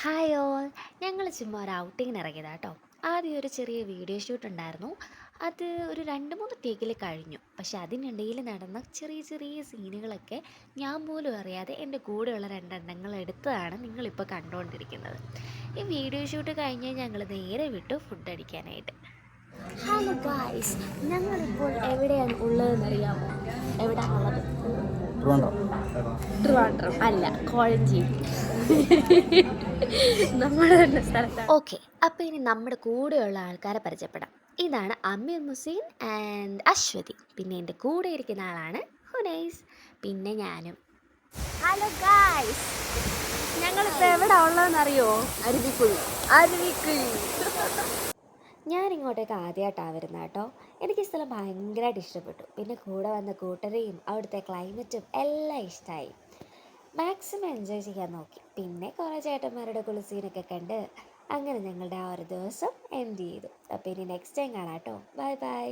Hi all. ഞങ്ങൾ ചുമ്മാ ഒരു ഔട്ടിങ്ങിന് ഇറങ്ങിയതാ കേട്ടോ. ആദ്യം ഒരു ചെറിയ വീഡിയോ ഷൂട്ട് ഉണ്ടായിരുന്നു. അത് ഒരു 2-3 ടേക്കിൽ കഴിഞ്ഞു. പക്ഷെ അതിനിടയിൽ നടന്ന ചെറിയ ചെറിയ സീനുകളൊക്കെ ഞാൻ പോലും അറിയാതെ എൻ്റെ കൂടെയുള്ള രണ്ടെണ്ണങ്ങൾ എടുത്തതാണ് നിങ്ങളിപ്പോൾ കണ്ടുകൊണ്ടിരിക്കുന്നത്. ഈ വീഡിയോ ഷൂട്ട് കഴിഞ്ഞ് ഞങ്ങൾ നേരെ വിട്ടു ഫുഡ് അടിക്കാനായിട്ട്. ഹലോ ഗായ്സ്, ഞങ്ങളിപ്പോൾ എവിടെയാണ് ഉള്ളതെന്നറിയാമോ? എവിടെയാണുള്ളത്? ട്രിവാൻഡ്രം അല്ല, കോഴഞ്ചേരി. നമ്മുടെ തന്നെ സ്ഥലത്താണ്. ഓക്കെ, അപ്പോൾ ഇനി നമ്മുടെ കൂടെയുള്ള ആൾക്കാരെ പരിചയപ്പെടാം. ഇതാണ് അമീർ മുസീൻ ആൻഡ് അശ്വതി. പിന്നെ എൻ്റെ കൂടെ ഇരിക്കുന്ന ആളാണ് ഹുനൈസ്. പിന്നെ ഞാനും. ഹലോ ഗായ്സ്, ഞങ്ങളിപ്പോൾ എവിടെ ഉള്ളതെന്നറിയോ? അരുവിക്കുഴി. ഞാനിങ്ങോട്ടേക്ക് ആദ്യമായിട്ടാണ് വരുന്നത് കേട്ടോ. എനിക്ക് ഈ സ്ഥലം ഭയങ്കരമായിട്ട് ഇഷ്ടപ്പെട്ടു. പിന്നെ കൂടെ വന്ന കൂട്ടരെയും അവിടുത്തെ ക്ലൈമറ്റും എല്ലാം ഇഷ്ടമായി. മാക്സിമം എൻജോയ് ചെയ്യാൻ നോക്കി. പിന്നെ കുറേ ചേട്ടന്മാരുടെ കുളിസീനൊക്കെ കണ്ട് അങ്ങനെ ഞങ്ങളുടെ ആ ഒരു ദിവസം എൻഡ് ചെയ്തു. അപ്പോൾ ഇനി നെക്സ്റ്റ് ടൈം കാണാം കേട്ടോ. Bye bye.